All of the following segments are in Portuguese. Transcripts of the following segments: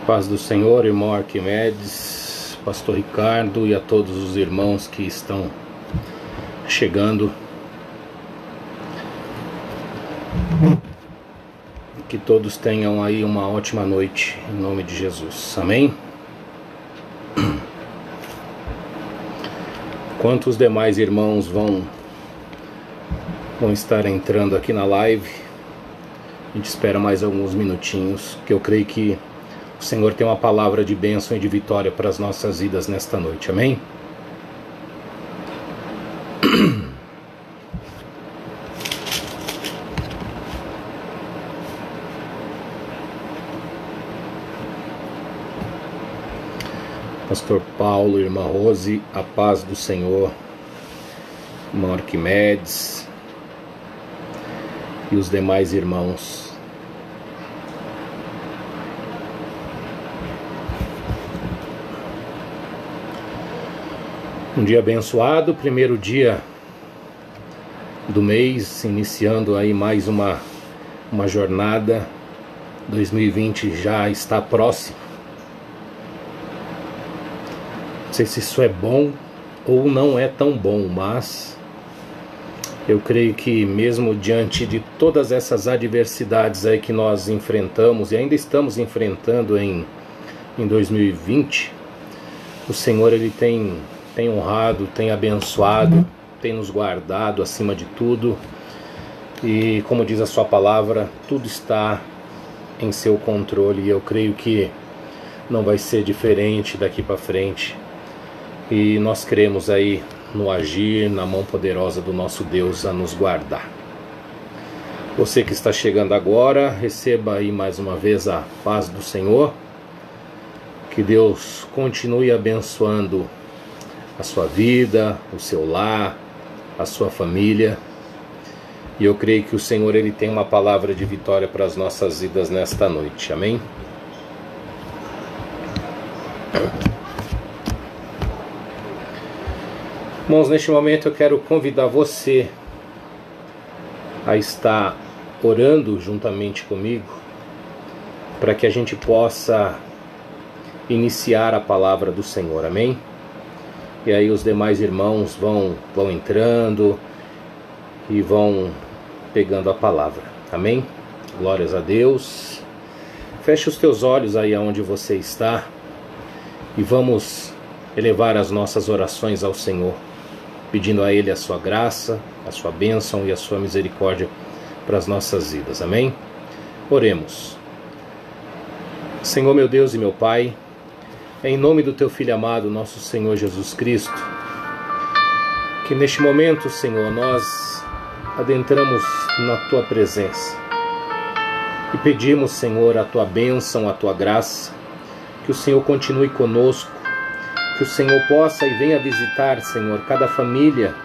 Paz do Senhor, irmão Arquimedes, pastor Ricardo e a todos os irmãos que estão chegando. Que todos tenham aí uma ótima noite, em nome de Jesus. Amém? Enquanto os demais irmãos vão estar entrando aqui na live, a gente espera mais alguns minutinhos, que eu creio que o Senhor tem uma palavra de bênção e de vitória para as nossas vidas nesta noite, amém? Pastor Paulo, irmã Rose, a paz do Senhor, irmão Arquimedes e os demais irmãos. Um dia abençoado, primeiro dia do mês, iniciando aí mais uma jornada. 2020 já está próximo. Não sei se isso é bom ou não é tão bom, mas eu creio que mesmo diante de todas essas adversidades aí que nós enfrentamos e ainda estamos enfrentando em 2020, o Senhor ele tem honrado, tem abençoado, tem nos guardado acima de tudo. E como diz a sua palavra, tudo está em seu controle. E eu creio que não vai ser diferente daqui para frente. E nós cremos aí no agir, na mão poderosa do nosso Deus a nos guardar. Você que está chegando agora, receba aí mais uma vez a paz do Senhor. Que Deus continue abençoando a sua vida, o seu lar, a sua família. E eu creio que o Senhor ele tem uma palavra de vitória para as nossas vidas nesta noite. Amém? Irmãos, neste momento eu quero convidar você a estar orando juntamente comigo para que a gente possa iniciar a palavra do Senhor. Amém? E aí os demais irmãos vão entrando e vão pegando a palavra. Amém? Glórias a Deus. Feche os teus olhos aí aonde você está e vamos elevar as nossas orações ao Senhor, pedindo a Ele a sua graça, a sua bênção e a sua misericórdia para as nossas vidas. Amém? Oremos. Senhor meu Deus e meu Pai, em nome do Teu Filho amado, nosso Senhor Jesus Cristo, que neste momento, Senhor, nós adentramos na Tua presença e pedimos, Senhor, a Tua bênção, a Tua graça, que o Senhor continue conosco, que o Senhor possa e venha visitar, Senhor, cada família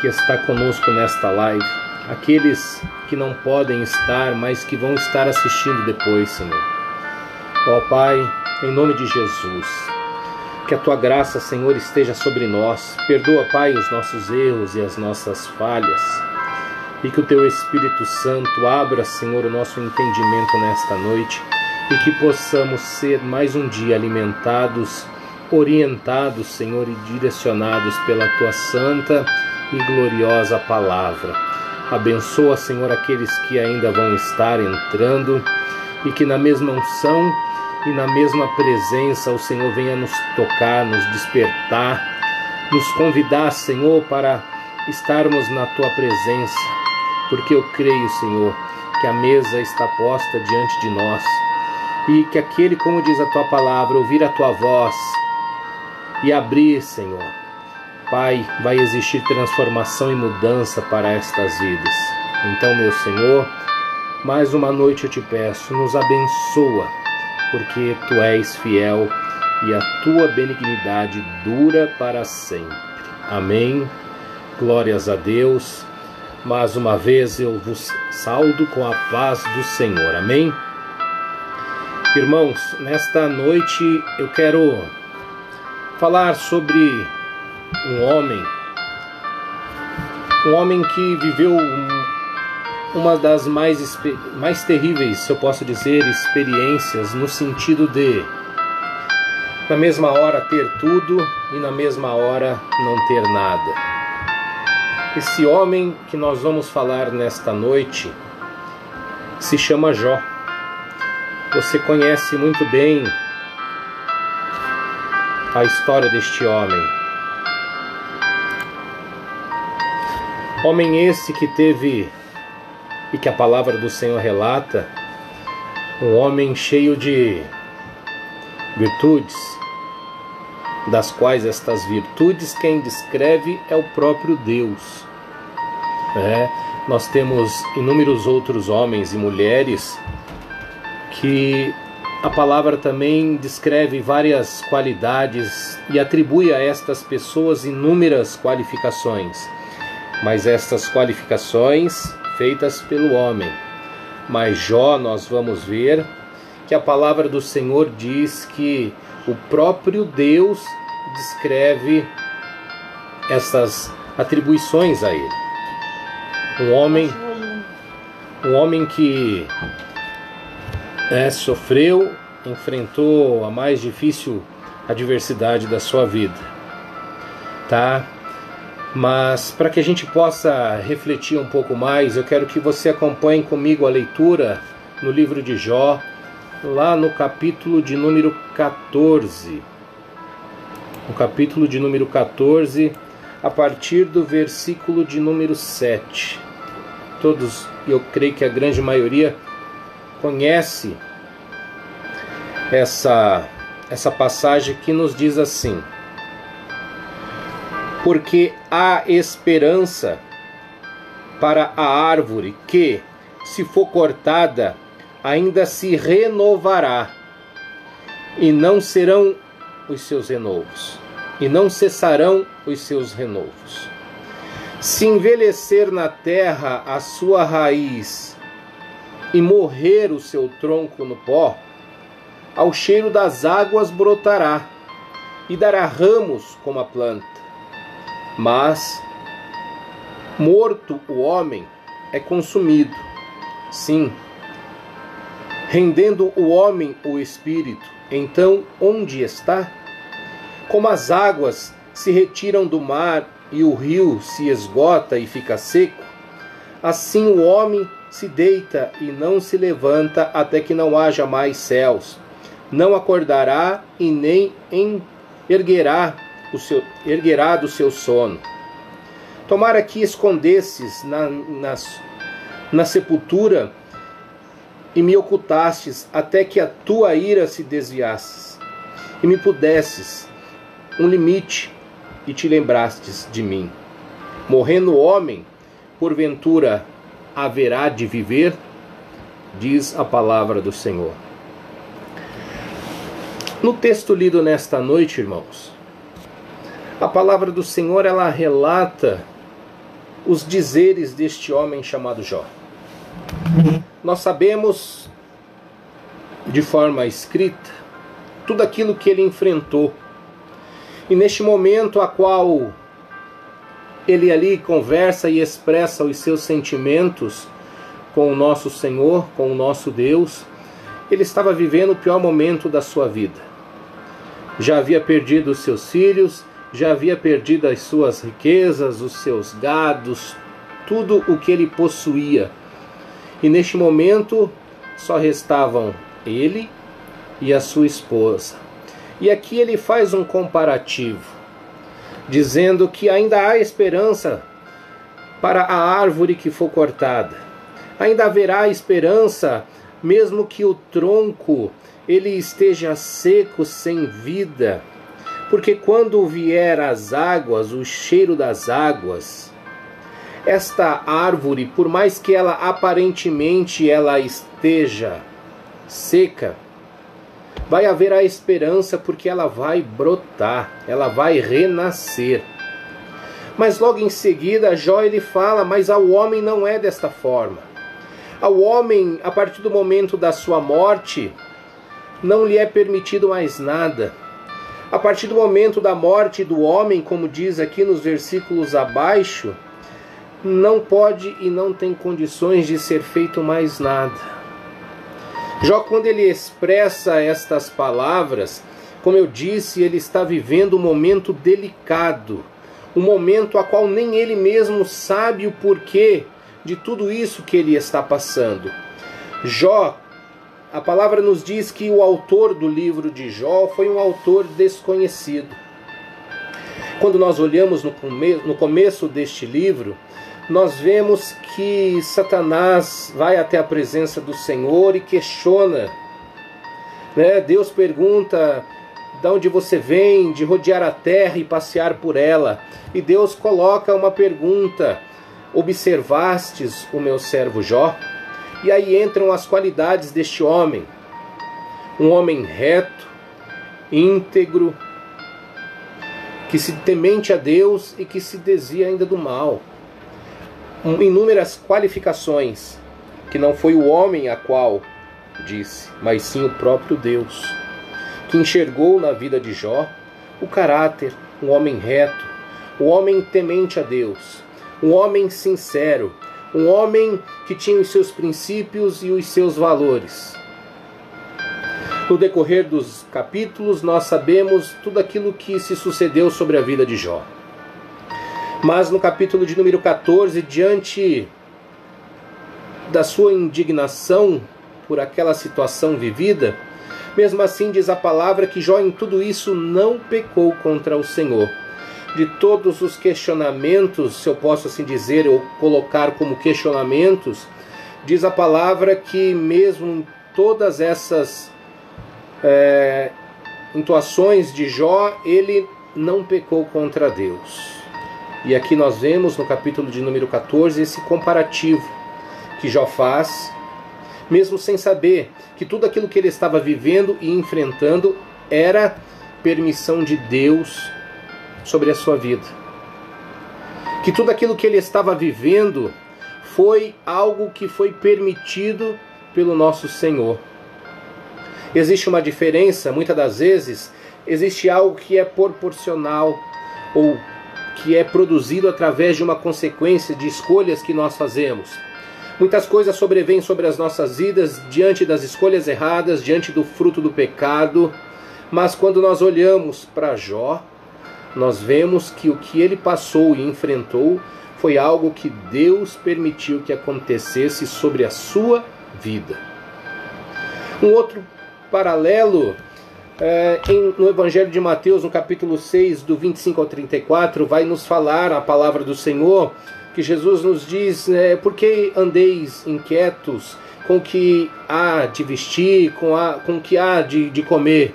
que está conosco nesta live, aqueles que não podem estar, mas que vão estar assistindo depois, Senhor. Ó Pai, em nome de Jesus, que a Tua graça, Senhor, esteja sobre nós. Perdoa, Pai, os nossos erros e as nossas falhas. E que o Teu Espírito Santo abra, Senhor, o nosso entendimento nesta noite. E que possamos ser mais um dia alimentados, orientados, Senhor, e direcionados pela Tua santa e gloriosa palavra. Abençoa, Senhor, aqueles que ainda vão estar entrando. E que na mesma unção e na mesma presença o Senhor venha nos tocar, nos despertar, nos convidar, Senhor, para estarmos na Tua presença, porque eu creio, Senhor, que a mesa está posta diante de nós e que aquele, como diz a Tua palavra, ouvir a Tua voz e abrir, Senhor, Pai, vai existir transformação e mudança para estas vidas. Então, meu Senhor, mais uma noite eu te peço, nos abençoa porque Tu és fiel e a Tua benignidade dura para sempre. Amém. Glórias a Deus. Mais uma vez eu vos saúdo com a paz do Senhor. Amém. Irmãos, nesta noite eu quero falar sobre um homem que viveu uma das mais terríveis, se eu posso dizer, experiências, no sentido de na mesma hora ter tudo e na mesma hora não ter nada. Esse homem que nós vamos falar nesta noite se chama Jó. Você conhece muito bem a história deste homem. Homem esse que teve, e que a palavra do Senhor relata, um homem cheio de virtudes, das quais estas virtudes quem descreve é o próprio Deus. Nós temos inúmeros outros homens e mulheres que a palavra também descreve várias qualidades e atribui a estas pessoas inúmeras qualificações, mas estas qualificações feitas pelo homem. Mas Jó, nós vamos ver que a palavra do Senhor diz que o próprio Deus descreve essas atribuições a ele. Um homem que sofreu, enfrentou a mais difícil adversidade da sua vida, tá? Mas para que a gente possa refletir um pouco mais, eu quero que você acompanhe comigo a leitura no livro de Jó, lá no capítulo de número 14. No capítulo de número 14, a partir do versículo de número 7. Todos, eu creio que a grande maioria conhece essa passagem que nos diz assim: porque há esperança para a árvore que, se for cortada, ainda se renovará, e não serão os seus renovos, e não cessarão os seus renovos. Se envelhecer na terra a sua raiz, e morrer o seu tronco no pó, ao cheiro das águas brotará, e dará ramos como a planta. Mas, morto o homem, é consumido. Sim, rendendo o homem o espírito, então onde está? Como as águas se retiram do mar e o rio se esgota e fica seco, assim o homem se deita e não se levanta até que não haja mais céus. Não acordará e nem erguerá do seu sono. Tomara que escondesses na sepultura e me ocultastes até que a tua ira se desviasses, e me pudesses um limite e te lembrastes de mim. Morrendo o homem, porventura haverá de viver? Diz a palavra do Senhor. No texto lido nesta noite, irmãos, a palavra do Senhor, ela relata os dizeres deste homem chamado Jó. Nós sabemos, de forma escrita, tudo aquilo que ele enfrentou. E neste momento a qual ele ali conversa e expressa os seus sentimentos com o nosso Senhor, com o nosso Deus, ele estava vivendo o pior momento da sua vida. Já havia perdido os seus filhos, já havia perdido as suas riquezas, os seus gados, tudo o que ele possuía. E neste momento só restavam ele e a sua esposa. E aqui ele faz um comparativo, dizendo que ainda há esperança para a árvore que for cortada. Ainda haverá esperança, mesmo que o tronco ele esteja seco, sem vida. Porque quando vier as águas, o cheiro das águas, esta árvore, por mais que ela aparentemente ela esteja seca, vai haver a esperança, porque ela vai brotar, ela vai renascer. Mas logo em seguida, Jó ele fala, mas ao homem não é desta forma. Ao homem, a partir do momento da sua morte, não lhe é permitido mais nada. A partir do momento da morte do homem, como diz aqui nos versículos abaixo, não pode e não tem condições de ser feito mais nada. Jó, quando ele expressa estas palavras, como eu disse, ele está vivendo um momento delicado, um momento a qual nem ele mesmo sabe o porquê de tudo isso que ele está passando. Jó, a palavra nos diz que o autor do livro de Jó foi um autor desconhecido. Quando nós olhamos no começo deste livro, nós vemos que Satanás vai até a presença do Senhor e questiona, né? Deus pergunta, de onde você vem? De rodear a terra e passear por ela. E Deus coloca uma pergunta, observastes o meu servo Jó? E aí entram as qualidades deste homem. Um homem reto, íntegro, que se temente a Deus e que se desvia ainda do mal. Inúmeras qualificações, que não foi o homem a qual disse, mas sim o próprio Deus, que enxergou na vida de Jó o caráter, um homem reto, um homem temente a Deus, um homem sincero, um homem que tinha os seus princípios e os seus valores. No decorrer dos capítulos, nós sabemos tudo aquilo que se sucedeu sobre a vida de Jó. Mas no capítulo de número 14, diante da sua indignação por aquela situação vivida, mesmo assim diz a palavra que Jó em tudo isso não pecou contra o Senhor. De todos os questionamentos, se eu posso assim dizer, ou colocar como questionamentos, diz a palavra que mesmo em todas essas intuações de Jó, ele não pecou contra Deus. E aqui nós vemos no capítulo de número 14 esse comparativo que Jó faz, mesmo sem saber que tudo aquilo que ele estava vivendo e enfrentando era permissão de Deus sobre a sua vida. Que tudo aquilo que ele estava vivendo foi algo que foi permitido pelo nosso Senhor. Existe uma diferença, muitas das vezes, existe algo que é proporcional ou que é produzido através de uma consequência de escolhas que nós fazemos. Muitas coisas sobrevêm sobre as nossas vidas diante das escolhas erradas, diante do fruto do pecado. Mas quando nós olhamos para Jó, nós vemos que o que ele passou e enfrentou foi algo que Deus permitiu que acontecesse sobre a sua vida. Um outro paralelo no Evangelho de Mateus, no capítulo 6, do 25 ao 34, vai nos falar a palavra do Senhor, que Jesus nos diz, por que andeis inquietos com o que há de vestir, com o que há de comer?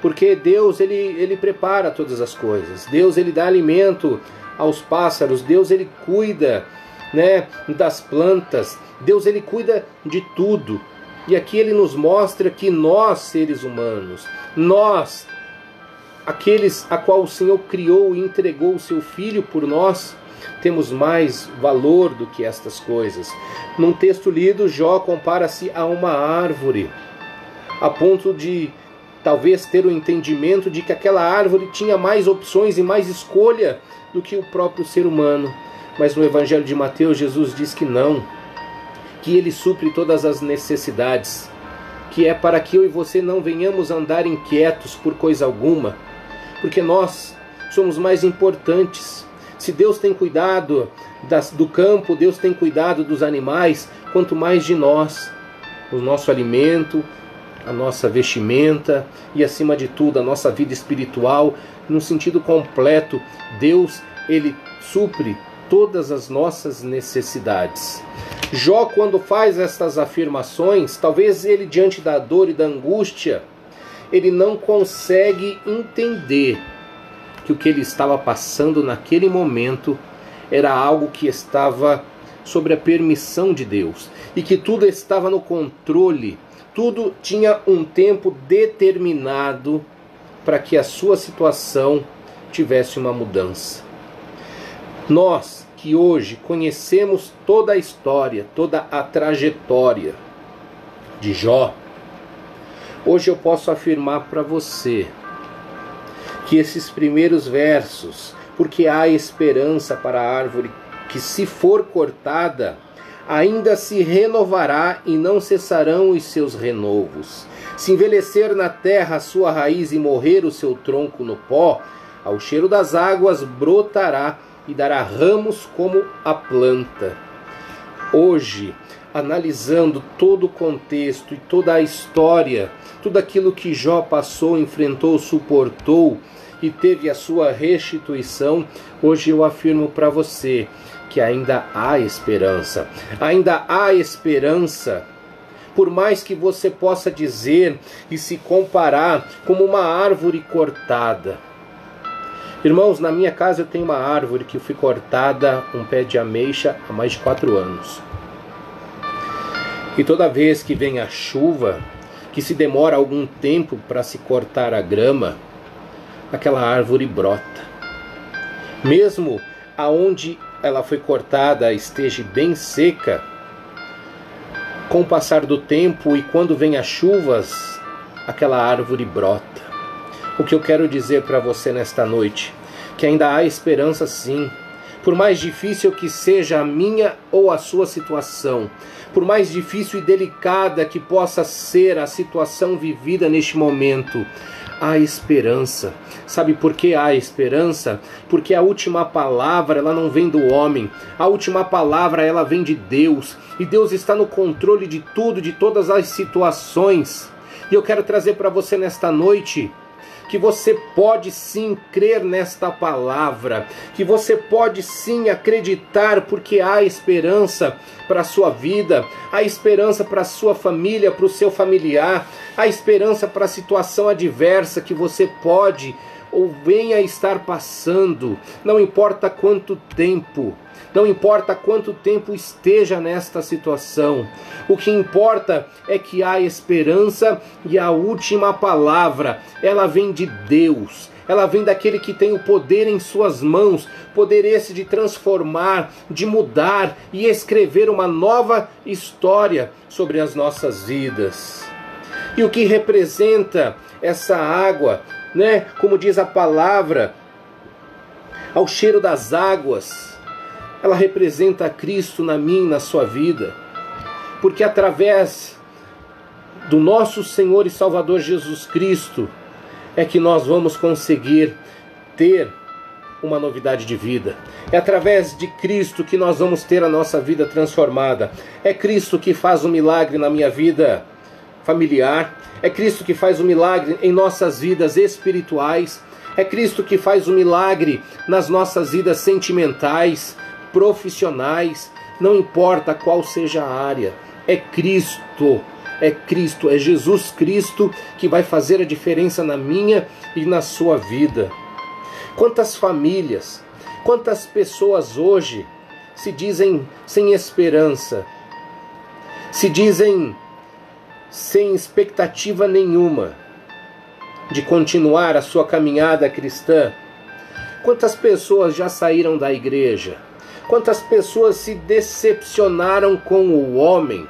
Porque Deus, ele prepara todas as coisas. Deus, ele dá alimento aos pássaros. Deus, ele cuida, das plantas. Deus, ele cuida de tudo. E aqui ele nos mostra que nós, seres humanos, nós, aqueles a qual o Senhor criou e entregou o seu Filho por nós, temos mais valor do que estas coisas. Num texto lido, Jó compara-se a uma árvore, a ponto de talvez ter o entendimento de que aquela árvore tinha mais opções e mais escolha do que o próprio ser humano. Mas no Evangelho de Mateus, Jesus diz que não, que ele supre todas as necessidades, que é para que eu e você não venhamos andar inquietos por coisa alguma, porque nós somos mais importantes. Se Deus tem cuidado do campo, Deus tem cuidado dos animais, quanto mais de nós, o nosso alimento, a nossa vestimenta e, acima de tudo, a nossa vida espiritual, num sentido completo. Deus, ele supre todas as nossas necessidades. Jó, quando faz estas afirmações, talvez ele, diante da dor e da angústia, ele não consegue entender que o que ele estava passando naquele momento era algo que estava sobre a permissão de Deus, e que tudo estava no controle, tudo tinha um tempo determinado para que a sua situação tivesse uma mudança. Nós que hoje conhecemos toda a história, toda a trajetória de Jó, hoje eu posso afirmar para você que esses primeiros versos, porque há esperança para a árvore que, se for cortada, ainda se renovará e não cessarão os seus renovos. Se envelhecer na terra a sua raiz e morrer o seu tronco no pó, ao cheiro das águas brotará e dará ramos como a planta. Hoje, analisando todo o contexto e toda a história, tudo aquilo que Jó passou, enfrentou, suportou e teve a sua restituição, hoje eu afirmo para você que ainda há esperança. Ainda há esperança. Por mais que você possa dizer e se comparar como uma árvore cortada. Irmãos, na minha casa eu tenho uma árvore que foi cortada, um pé de ameixa, há mais de 4 anos. E toda vez que vem a chuva, que se demora algum tempo para se cortar a grama, aquela árvore brota. Mesmo aonde ela foi cortada esteja bem seca, com o passar do tempo e quando vem as chuvas, aquela árvore brota. O que eu quero dizer para você nesta noite, que ainda há esperança sim. Por mais difícil que seja a minha ou a sua situação, por mais difícil e delicada que possa ser a situação vivida neste momento, há esperança. Sabe por que há esperança? Porque a última palavra, ela não vem do homem. A última palavra, ela vem de Deus. E Deus está no controle de tudo, de todas as situações. E eu quero trazer para você nesta noite que você pode sim crer nesta palavra, que você pode sim acreditar, porque há esperança para a sua vida, há esperança para a sua família, para o seu familiar, há esperança para a situação adversa que você pode ou venha a estar passando, não importa quanto tempo. Não importa quanto tempo esteja nesta situação. O que importa é que há esperança e a última palavra, ela vem de Deus. Ela vem daquele que tem o poder em suas mãos, poder esse de transformar, de mudar e escrever uma nova história sobre as nossas vidas. E o que representa essa água, né? Como diz a palavra, ao cheiro das águas, ela representa a Cristo na minha e na sua vida. Porque através do nosso Senhor e Salvador Jesus Cristo é que nós vamos conseguir ter uma novidade de vida. É através de Cristo que nós vamos ter a nossa vida transformada. É Cristo que faz o milagre na minha vida familiar. É Cristo que faz o milagre em nossas vidas espirituais. É Cristo que faz o milagre nas nossas vidas sentimentais, profissionais, não importa qual seja a área, é Cristo, é Jesus Cristo que vai fazer a diferença na minha e na sua vida. Quantas famílias, quantas pessoas hoje se dizem sem esperança, se dizem sem expectativa nenhuma de continuar a sua caminhada cristã? Quantas pessoas já saíram da igreja? Quantas pessoas se decepcionaram com o homem,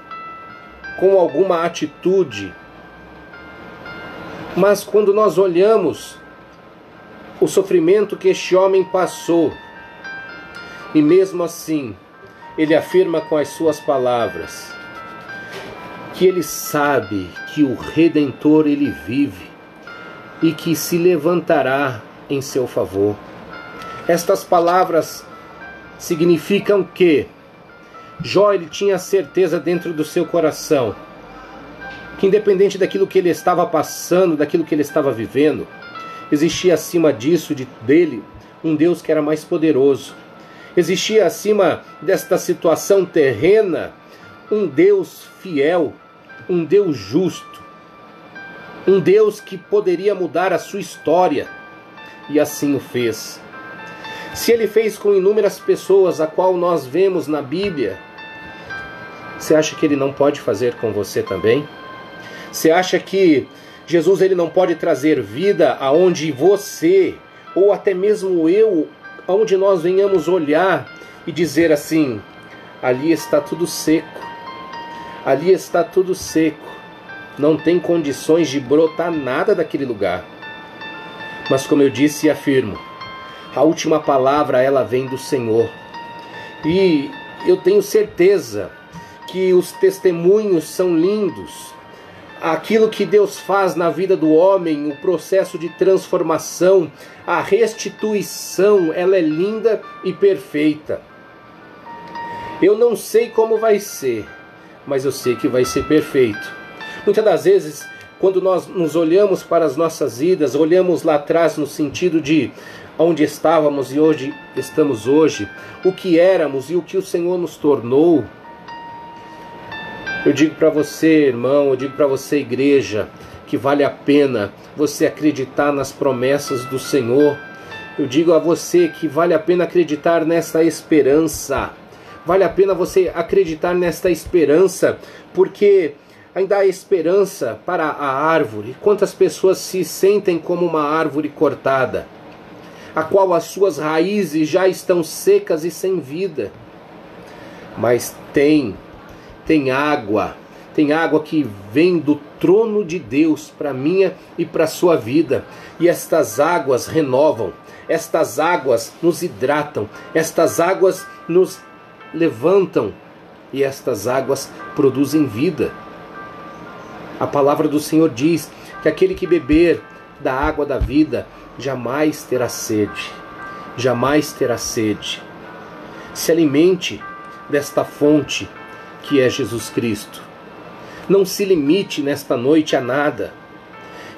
com alguma atitude? Mas quando nós olhamos o sofrimento que este homem passou, e mesmo assim, ele afirma com as suas palavras, que ele sabe que o Redentor ele vive, e que se levantará em seu favor. Estas palavras significam que Jó ele tinha certeza dentro do seu coração que, independente daquilo que ele estava passando, daquilo que ele estava vivendo, existia acima disso, dele, um Deus que era mais poderoso. Existia acima desta situação terrena um Deus fiel, um Deus justo, um Deus que poderia mudar a sua história, e assim o fez. Se ele fez com inúmeras pessoas, a qual nós vemos na Bíblia, você acha que ele não pode fazer com você também? Você acha que Jesus ele não pode trazer vida aonde você, ou até mesmo eu, aonde nós venhamos olhar e dizer assim: ali está tudo seco, ali está tudo seco, não tem condições de brotar nada daquele lugar. Mas como eu disse e afirmo, a última palavra ela vem do Senhor. E eu tenho certeza que os testemunhos são lindos. Aquilo que Deus faz na vida do homem, o processo de transformação, a restituição, ela é linda e perfeita. Eu não sei como vai ser, mas eu sei que vai ser perfeito. Muitas das vezes, quando nós nos olhamos para as nossas vidas, olhamos lá atrás no sentido de onde estávamos e onde estamos hoje, o que éramos e o que o Senhor nos tornou. Eu digo para você, irmão, eu digo para você, igreja, que vale a pena você acreditar nas promessas do Senhor. Eu digo a você que vale a pena acreditar nesta esperança. Vale a pena você acreditar nesta esperança, porque ainda há esperança para a árvore. Quantas pessoas se sentem como uma árvore cortada, a qual as suas raízes já estão secas e sem vida. Mas tem água que vem do trono de Deus para minha e para a sua vida. E estas águas renovam, estas águas nos hidratam, estas águas nos levantam e estas águas produzem vida. A palavra do Senhor diz que aquele que beber da água da vida jamais terá sede, jamais terá sede. Se alimente desta fonte que é Jesus Cristo. Não se limite nesta noite a nada.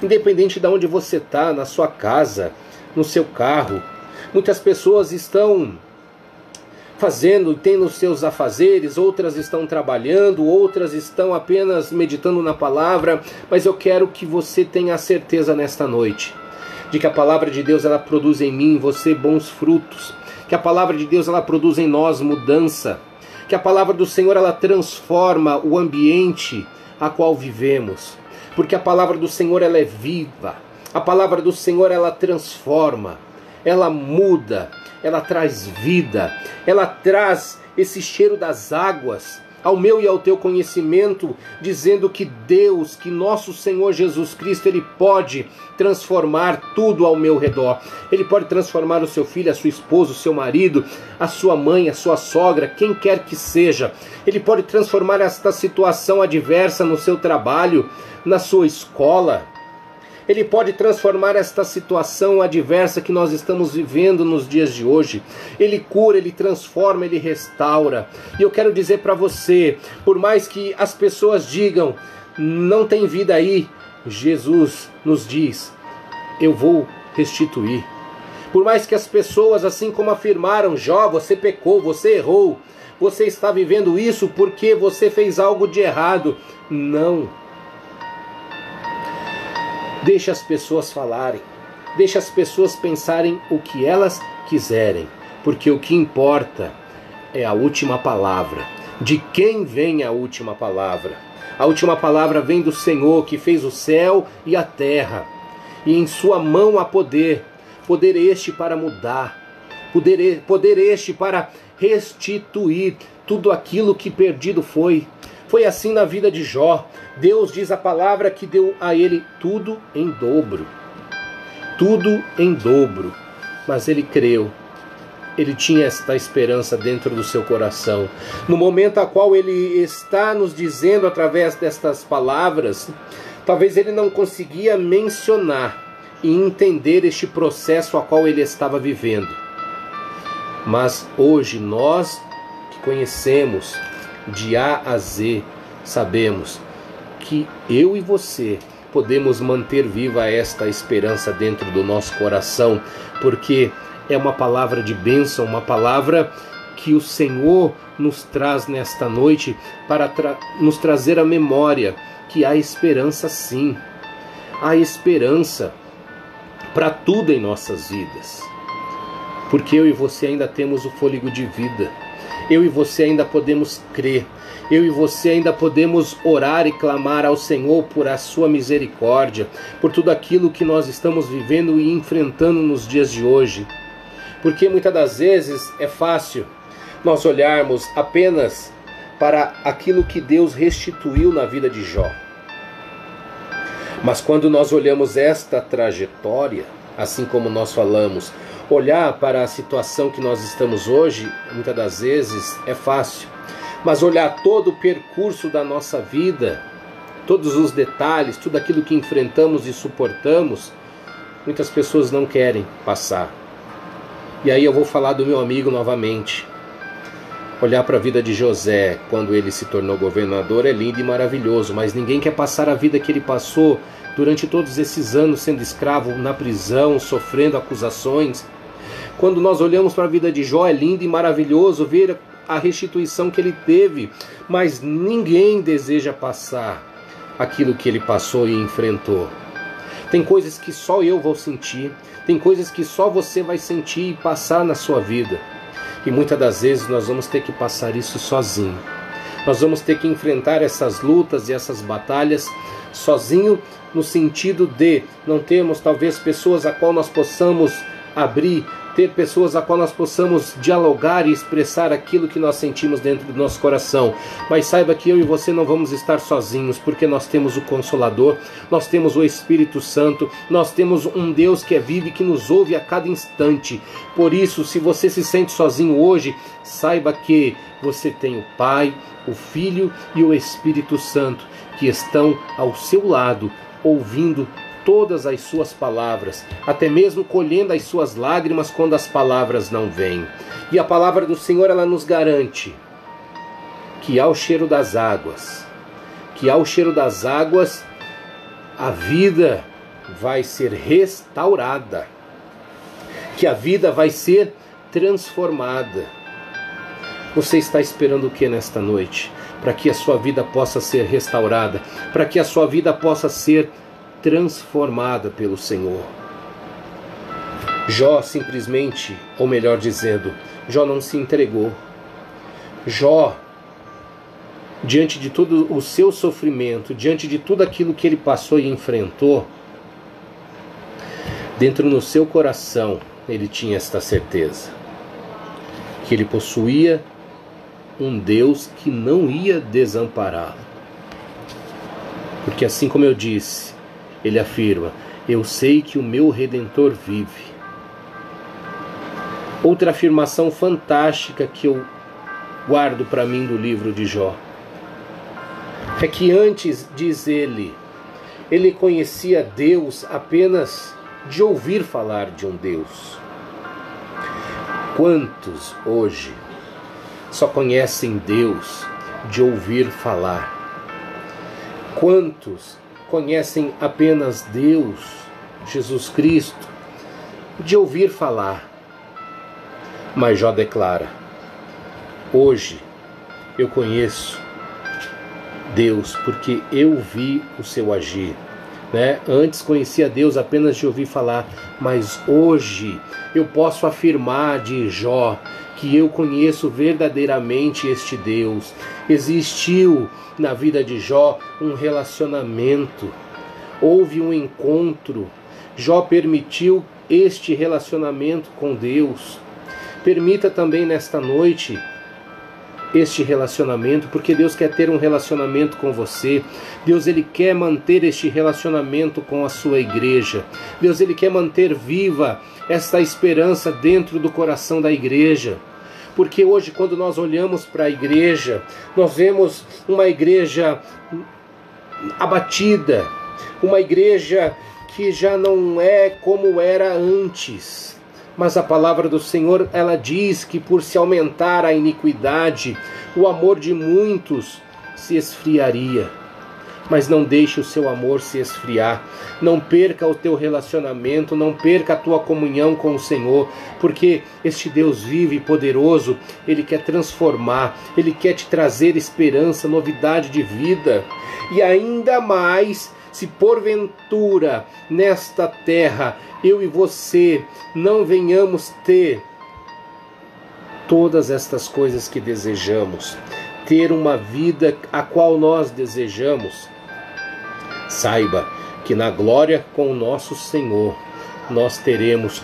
Independente de onde você está, na sua casa, no seu carro. Muitas pessoas estão fazendo, tendo os seus afazeres, outras estão trabalhando, outras estão apenas meditando na palavra, mas eu quero que você tenha a certeza nesta noite de que a palavra de Deus ela produz em mim, em você, bons frutos, que a palavra de Deus ela produz em nós mudança, que a palavra do Senhor ela transforma o ambiente a qual vivemos, porque a palavra do Senhor ela é viva, a palavra do Senhor ela transforma, ela muda, ela traz vida, ela traz esse cheiro das águas ao meu e ao teu conhecimento, dizendo que Deus, que nosso Senhor Jesus Cristo, Ele pode transformar tudo ao meu redor. Ele pode transformar o seu filho, a sua esposa, o seu marido, a sua mãe, a sua sogra, quem quer que seja. Ele pode transformar esta situação adversa no seu trabalho, na sua escola. Ele pode transformar esta situação adversa que nós estamos vivendo nos dias de hoje. Ele cura, Ele transforma, Ele restaura. E eu quero dizer para você, por mais que as pessoas digam, não tem vida aí, Jesus nos diz, eu vou restituir. Por mais que as pessoas, assim como afirmaram, Jó, você pecou, você errou, você está vivendo isso porque você fez algo de errado. Não. Deixa as pessoas falarem, deixa as pessoas pensarem o que elas quiserem, porque o que importa é a última palavra. De quem vem a última palavra? A última palavra vem do Senhor, que fez o céu e a terra, e em sua mão há poder, poder este para mudar, poder este para restituir tudo aquilo que perdido foi. Foi assim na vida de Jó. Deus diz a palavra que deu a ele tudo em dobro. Tudo em dobro. Mas ele creu. Ele tinha esta esperança dentro do seu coração. No momento a qual ele está nos dizendo através destas palavras, talvez ele não conseguia mencionar e entender este processo a qual ele estava vivendo. Mas hoje nós que conhecemos de A a Z, sabemos que eu e você podemos manter viva esta esperança dentro do nosso coração, porque é uma palavra de bênção, uma palavra que o Senhor nos traz nesta noite para nos trazer a memória que há esperança sim, há esperança para tudo em nossas vidas, porque eu e você ainda temos o fôlego de vida. Eu e você ainda podemos crer. Eu e você ainda podemos orar e clamar ao Senhor por a sua misericórdia, por tudo aquilo que nós estamos vivendo e enfrentando nos dias de hoje. Porque muitas das vezes é fácil nós olharmos apenas para aquilo que Deus restituiu na vida de Jó. Mas quando nós olhamos esta trajetória, assim como nós falamos, olhar para a situação que nós estamos hoje, muitas das vezes é fácil. Mas olhar todo o percurso da nossa vida, todos os detalhes, tudo aquilo que enfrentamos e suportamos, muitas pessoas não querem passar. E aí eu vou falar do meu amigo novamente. Olhar para a vida de José, quando ele se tornou governador, é lindo e maravilhoso, mas ninguém quer passar a vida que ele passou durante todos esses anos sendo escravo na prisão, sofrendo acusações. Quando nós olhamos para a vida de Jó, é lindo e maravilhoso ver a restituição que ele teve, mas ninguém deseja passar aquilo que ele passou e enfrentou. Tem coisas que só eu vou sentir, tem coisas que só você vai sentir e passar na sua vida. E muitas das vezes nós vamos ter que passar isso sozinho. Nós vamos ter que enfrentar essas lutas e essas batalhas sozinho, no sentido de não termos talvez pessoas a qual nós possamos abrir, ter pessoas a qual nós possamos dialogar e expressar aquilo que nós sentimos dentro do nosso coração. Mas saiba que eu e você não vamos estar sozinhos, porque nós temos o Consolador, nós temos o Espírito Santo, nós temos um Deus que é vivo e que nos ouve a cada instante. Por isso, se você se sente sozinho hoje, saiba que você tem o Pai, o Filho e o Espírito Santo, que estão ao seu lado, ouvindo todas as suas palavras, até mesmo colhendo as suas lágrimas quando as palavras não vêm. E a palavra do Senhor, ela nos garante que ao cheiro das águas, a vida vai ser restaurada, que a vida vai ser transformada. Você está esperando o que nesta noite? Para que a sua vida possa ser restaurada, para que a sua vida possa ser transformada pelo Senhor. Jó simplesmente, ou melhor dizendo, Jó não se entregou. Jó, diante de todo o seu sofrimento, diante de tudo aquilo que ele passou e enfrentou, dentro no seu coração ele tinha esta certeza, que ele possuía um Deus que não ia desampará-lo. Porque assim como eu disse, ele afirma: eu sei que o meu Redentor vive. Outra afirmação fantástica que eu guardo para mim do livro de Jó é que antes, diz ele conhecia Deus apenas de ouvir falar de um Deus. Quantos hoje só conhecem Deus de ouvir falar? Quantos conhecem apenas Deus, Jesus Cristo, de ouvir falar? Mas Jó declara: hoje eu conheço Deus porque eu vi o seu agir. Antes conhecia Deus apenas de ouvir falar, mas hoje eu posso afirmar de Jó que eu conheço verdadeiramente este Deus. Existiu na vida de Jó um relacionamento, houve um encontro. Jó permitiu este relacionamento com Deus. Permita também nesta noite este relacionamento, porque Deus quer ter um relacionamento com você. Deus, ele quer manter este relacionamento com a sua igreja. Deus, ele quer manter viva esta esperança dentro do coração da igreja. Porque hoje, quando nós olhamos para a igreja, nós vemos uma igreja abatida, uma igreja que já não é como era antes. Mas a palavra do Senhor, ela diz que por se aumentar a iniquidade, o amor de muitos se esfriaria. Mas não deixe o seu amor se esfriar. Não perca o teu relacionamento, não perca a tua comunhão com o Senhor, porque este Deus vivo e poderoso, ele quer transformar, ele quer te trazer esperança, novidade de vida. E ainda mais, se porventura nesta terra eu e você não venhamos ter todas estas coisas que desejamos, ter uma vida a qual nós desejamos, saiba que na glória com o nosso Senhor nós teremos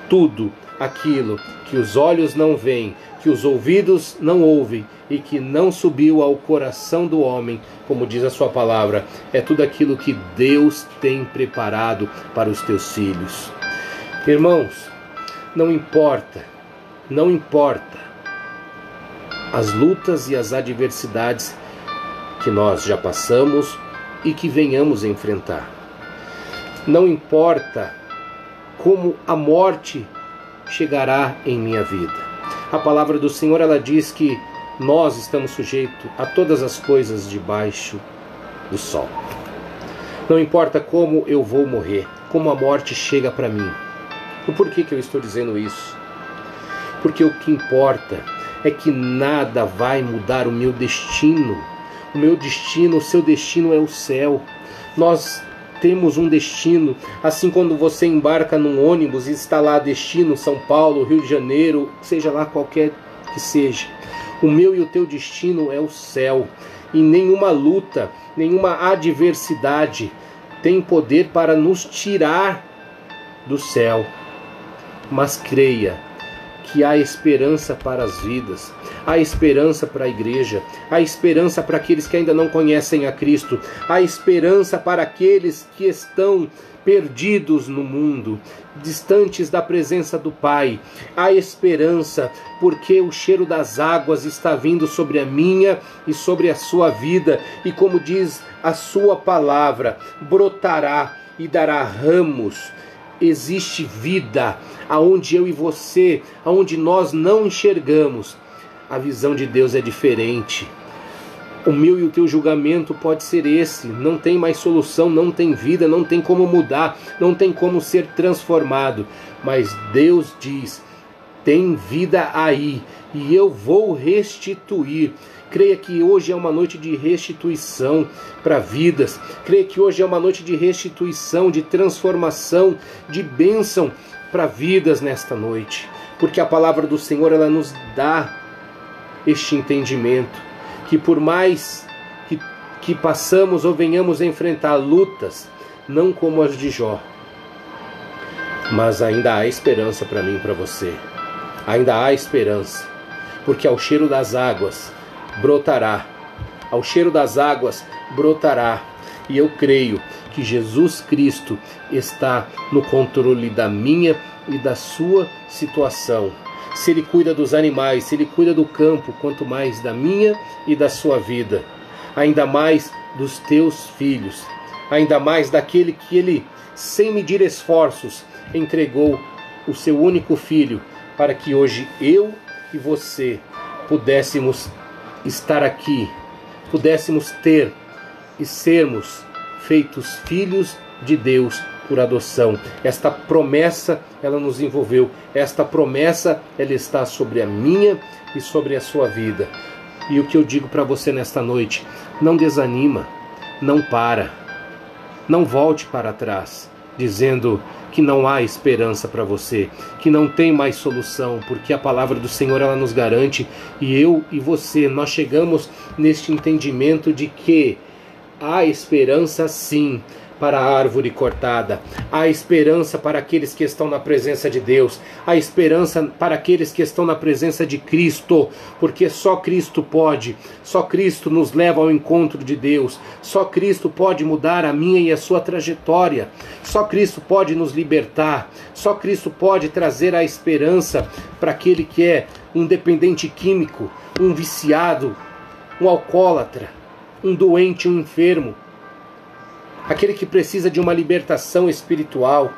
tudo aquilo que os olhos não veem, que os ouvidos não ouvem e que não subiu ao coração do homem, como diz a sua palavra. É tudo aquilo que Deus tem preparado para os teus filhos. Irmãos, não importa as lutas e as adversidades que nós já passamos e que venhamos a enfrentar. Não importa como a morte chegará em minha vida. A palavra do Senhor, ela diz que nós estamos sujeitos a todas as coisas debaixo do sol. Não importa como eu vou morrer, como a morte chega para mim. E por que eu estou dizendo isso? Porque o que importa é que nada vai mudar o meu destino. O meu destino, o seu destino é o céu. Nós temos um destino, assim quando você embarca num ônibus e está lá destino São Paulo, Rio de Janeiro, seja lá qualquer que seja. O meu e o teu destino é o céu. E nenhuma luta, nenhuma adversidade tem poder para nos tirar do céu. Mas creia que há esperança para as vidas, há esperança para a igreja, há esperança para aqueles que ainda não conhecem a Cristo, há esperança para aqueles que estão perdidos no mundo, distantes da presença do Pai. Há esperança porque o cheiro das águas está vindo sobre a minha e sobre a sua vida, e como diz a sua palavra, brotará e dará ramos. Existe vida aonde eu e você, aonde nós não enxergamos. A visão de Deus é diferente. O meu e o teu julgamento pode ser esse. Não tem mais solução, não tem vida, não tem como mudar, não tem como ser transformado. Mas Deus diz, tem vida aí e eu vou restituir. Creia que hoje é uma noite de restituição para vidas. Creia que hoje é uma noite de restituição, de transformação, de bênção para vidas nesta noite. Porque a palavra do Senhor, ela nos dá este entendimento. Que por mais que passamos ou venhamos a enfrentar lutas, não como as de Jó, mas ainda há esperança para mim e para você. Ainda há esperança. Porque ao cheiro das águas brotará, ao cheiro das águas brotará, e eu creio que Jesus Cristo está no controle da minha e da sua situação. Se Ele cuida dos animais, se Ele cuida do campo, quanto mais da minha e da sua vida, ainda mais dos teus filhos, ainda mais daquele que Ele, sem medir esforços, entregou o seu único filho, para que hoje eu e você pudéssemos estar aqui, pudéssemos ter e sermos feitos filhos de Deus por adoção. Esta promessa, ela nos envolveu. Esta promessa, ela está sobre a minha e sobre a sua vida. E o que eu digo para você nesta noite, não desanima, não para, não volte para trás, dizendo que não há esperança para você, que não tem mais solução, porque a palavra do Senhor, ela nos garante, e eu e você, nós chegamos neste entendimento de que há esperança sim para a árvore cortada, há esperança para aqueles que estão na presença de Deus, há esperança para aqueles que estão na presença de Cristo, porque só Cristo pode, só Cristo nos leva ao encontro de Deus, só Cristo pode mudar a minha e a sua trajetória, só Cristo pode nos libertar, só Cristo pode trazer a esperança para aquele que é um dependente químico, um viciado, um alcoólatra, um doente, um enfermo, aquele que precisa de uma libertação espiritual.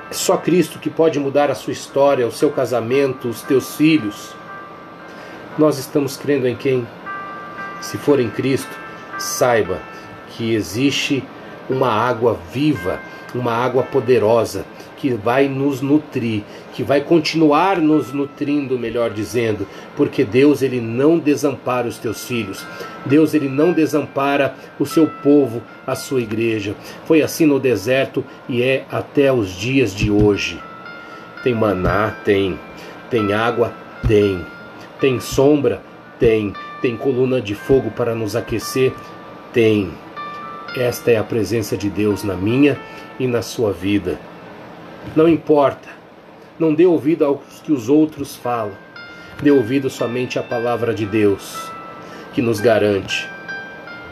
É só Cristo que pode mudar a sua história, o seu casamento, os teus filhos. Nós estamos crendo em quem? Se for em Cristo, saiba que existe uma água viva, uma água poderosa, que vai nos nutrir, que vai continuar nos nutrindo, melhor dizendo, porque Deus, Ele não desampara os teus filhos. Deus, Ele não desampara o seu povo, a sua igreja. Foi assim no deserto e é até os dias de hoje. Tem maná, tem água Tem. Tem sombra? Tem. Tem coluna de fogo para nos aquecer? Tem. Esta é a presença de Deus na minha e na sua vida. Não importa. Não dê ouvido aos que os outros falam. Dê ouvido somente à palavra de Deus, que nos garante.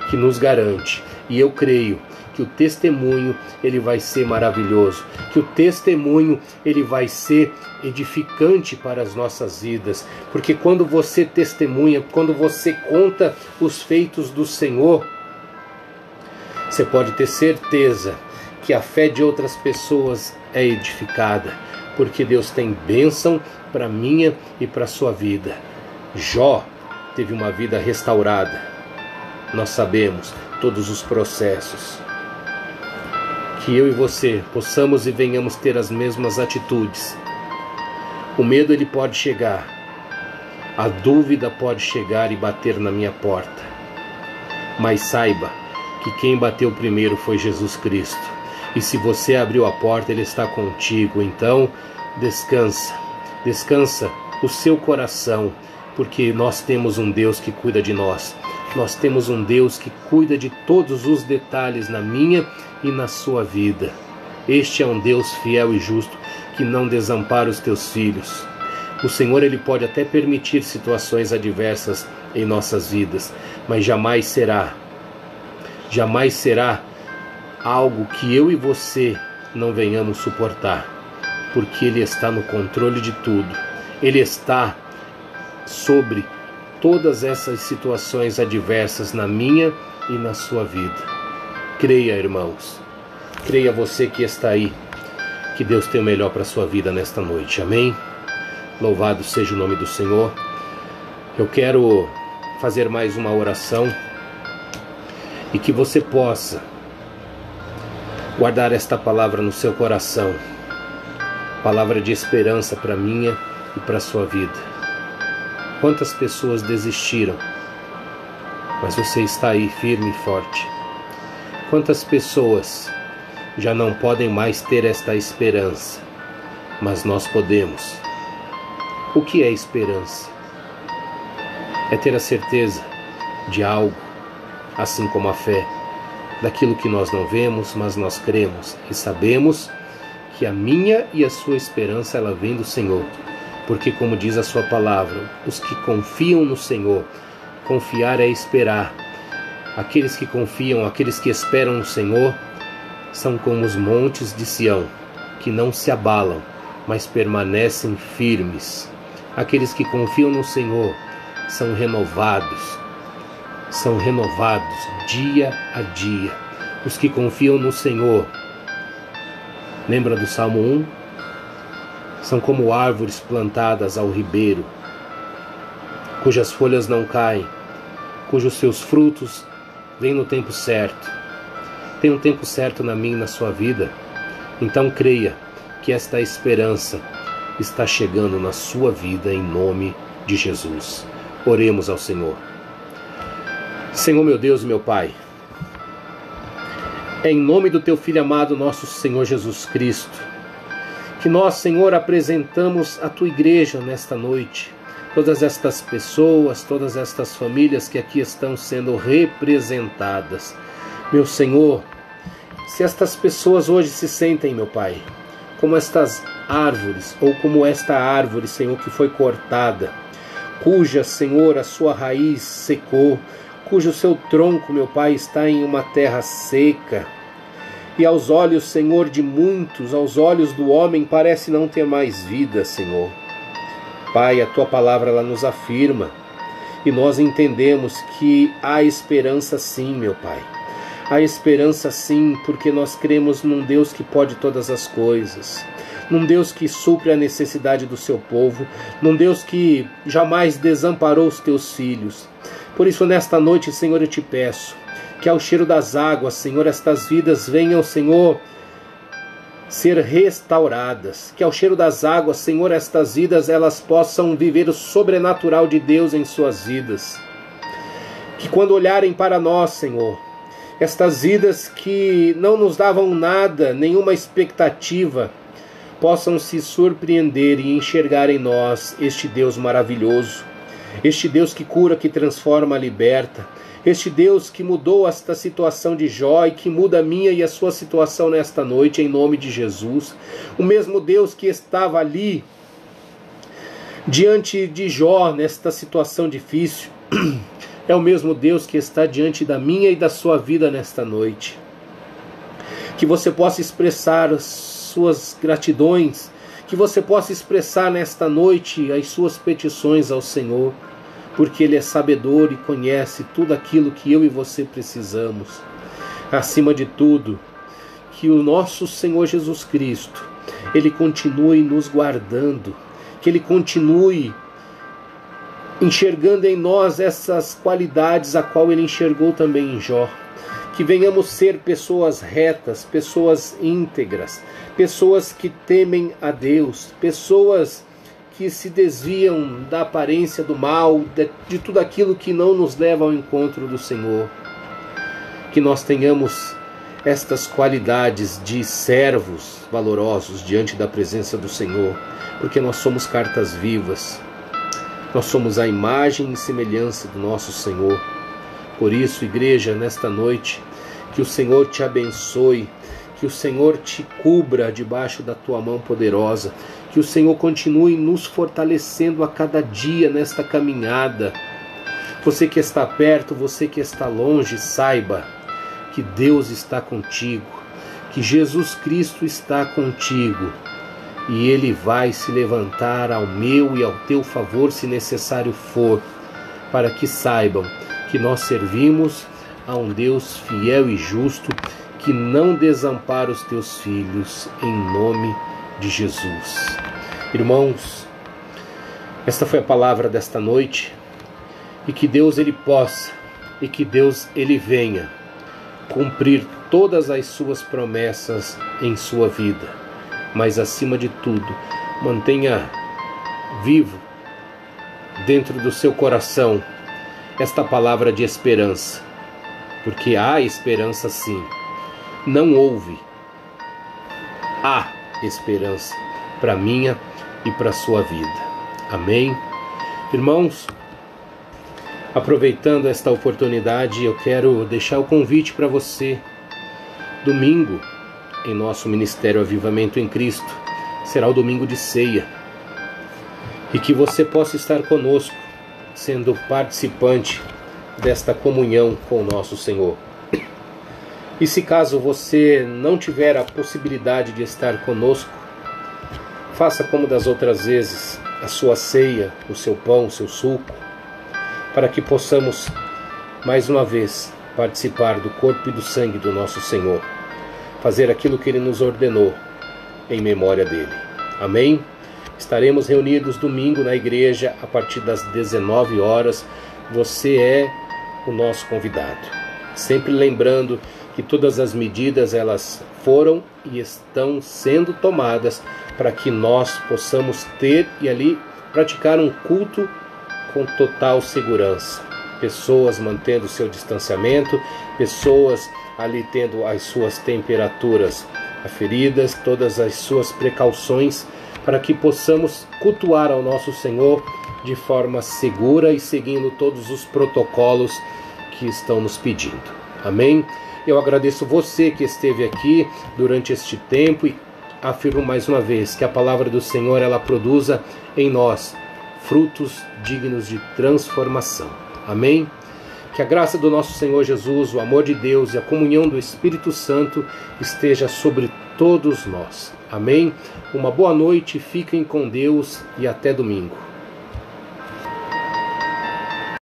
Que nos garante. E eu creio que o testemunho ele vai ser maravilhoso, que o testemunho ele vai ser edificante para as nossas vidas, porque quando você testemunha, quando você conta os feitos do Senhor, você pode ter certeza que a fé de outras pessoas é edificada, porque Deus tem bênção para a minha e para a sua vida. Jó teve uma vida restaurada. Nós sabemos todos os processos. Que eu e você possamos e venhamos ter as mesmas atitudes. O medo ele pode chegar, a dúvida pode chegar e bater na minha porta, mas saiba que quem bateu primeiro foi Jesus Cristo, e se você abriu a porta, Ele está contigo. Então descansa o seu coração, porque nós temos um Deus que cuida de nós. Nós temos um Deus que cuida de todos os detalhes na minha e na sua vida. Este é um Deus fiel e justo que não desampara os teus filhos. O Senhor ele pode até permitir situações adversas em nossas vidas, mas jamais será algo que eu e você não venhamos suportar, porque Ele está no controle de tudo. Ele está sobre todas essas situações adversas na minha e na sua vida. Creia, irmãos. Creia você que está aí, que Deus tem o melhor para a sua vida nesta noite. Amém? Louvado seja o nome do Senhor. Eu quero fazer mais uma oração e que você possa guardar esta palavra no seu coração. Palavra de esperança para a minha e para a sua vida. Quantas pessoas desistiram, mas você está aí firme e forte. Quantas pessoas já não podem mais ter esta esperança, mas nós podemos. O que é esperança? É ter a certeza de algo, assim como a fé, daquilo que nós não vemos, mas nós cremos e sabemos que a minha e a sua esperança ela vem do Senhor. Porque como diz a sua palavra, os que confiam no Senhor, confiar é esperar. Aqueles que confiam, aqueles que esperam no Senhor, são como os montes de Sião, que não se abalam, mas permanecem firmes. Aqueles que confiam no Senhor são renovados dia a dia. Os que confiam no Senhor, lembra do Salmo 1? São como árvores plantadas ao ribeiro, cujas folhas não caem, cujos seus frutos vêm no tempo certo. Tem um tempo certo na minha e na sua vida. Então creia que esta esperança está chegando na sua vida em nome de Jesus. Oremos ao Senhor. Senhor meu Deus e meu Pai, é em nome do Teu Filho amado, nosso Senhor Jesus Cristo, que nós, Senhor, apresentamos a Tua igreja nesta noite. Todas estas pessoas, todas estas famílias que aqui estão sendo representadas. Meu Senhor, se estas pessoas hoje se sentem, meu Pai, como estas árvores, ou como esta árvore, Senhor, que foi cortada, cuja, Senhor, a sua raiz secou, cujo seu tronco, meu Pai, está em uma terra seca, e aos olhos, Senhor, de muitos, aos olhos do homem, parece não ter mais vida, Senhor. Pai, a Tua palavra ela nos afirma, e nós entendemos que há esperança sim, meu Pai. Há esperança sim, porque nós cremos num Deus que pode todas as coisas, num Deus que supre a necessidade do seu povo, num Deus que jamais desamparou os Teus filhos. Por isso, nesta noite, Senhor, eu te peço que ao cheiro das águas, Senhor, estas vidas venham, Senhor, ser restauradas. Que ao cheiro das águas, Senhor, estas vidas elas possam viver o sobrenatural de Deus em suas vidas. Que quando olharem para nós, Senhor, estas vidas que não nos davam nada, nenhuma expectativa, possam se surpreender e enxergar em nós este Deus maravilhoso, este Deus que cura, que transforma, liberta, este Deus que mudou esta situação de Jó e que muda a minha e a sua situação nesta noite, em nome de Jesus. O mesmo Deus que estava ali diante de Jó nesta situação difícil é o mesmo Deus que está diante da minha e da sua vida nesta noite. Que você possa expressar as suas gratidões, que você possa expressar nesta noite as suas petições ao Senhor, porque Ele é sabedor e conhece tudo aquilo que eu e você precisamos. Acima de tudo, que o nosso Senhor Jesus Cristo, Ele continue nos guardando, que Ele continue enxergando em nós essas qualidades a qual Ele enxergou também em Jó. Que venhamos ser pessoas retas, pessoas íntegras, pessoas que temem a Deus, pessoas que se desviam da aparência do mal, de tudo aquilo que não nos leva ao encontro do Senhor. Que nós tenhamos estas qualidades de servos valorosos diante da presença do Senhor, porque nós somos cartas vivas, nós somos a imagem e semelhança do nosso Senhor. Por isso, igreja, nesta noite, que o Senhor te abençoe, que o Senhor te cubra debaixo da tua mão poderosa, que o Senhor continue nos fortalecendo a cada dia nesta caminhada. Você que está perto, você que está longe, saiba que Deus está contigo, que Jesus Cristo está contigo, e Ele vai se levantar ao meu e ao teu favor, se necessário for, para que saibam que nós servimos a um Deus fiel e justo, que não desampara os teus filhos, em nome de Jesus. Irmãos, esta foi a palavra desta noite, e que Deus Ele possa, e que Deus Ele venha cumprir todas as suas promessas em sua vida, mas acima de tudo, mantenha vivo dentro do seu coração esta palavra de esperança, porque há esperança sim. Não houve, há esperança para minha e para a sua vida. Amém? Irmãos, aproveitando esta oportunidade, eu quero deixar o convite para você. Domingo, em nosso Ministério Avivamento em Cristo, será o domingo de ceia. E que você possa estar conosco, sendo participante desta comunhão com o nosso Senhor. E se caso você não tiver a possibilidade de estar conosco, faça como das outras vezes, a sua ceia, o seu pão, o seu suco, para que possamos, mais uma vez, participar do corpo e do sangue do nosso Senhor, fazer aquilo que Ele nos ordenou, em memória dEle. Amém? Estaremos reunidos domingo na igreja, a partir das 19 horas. Você é o nosso convidado. Sempre lembrando que todas as medidas elas foram e estão sendo tomadas para que nós possamos ter e ali praticar um culto com total segurança. Pessoas mantendo seu distanciamento, pessoas ali tendo as suas temperaturas aferidas, todas as suas precauções, para que possamos cultuar ao nosso Senhor de forma segura e seguindo todos os protocolos que estão nos pedindo. Amém? Eu agradeço você que esteve aqui durante este tempo e afirmo mais uma vez que a palavra do Senhor ela produza em nós frutos dignos de transformação. Amém? Que a graça do nosso Senhor Jesus, o amor de Deus e a comunhão do Espírito Santo esteja sobre todos nós. Amém? Uma boa noite, fiquem com Deus e até domingo.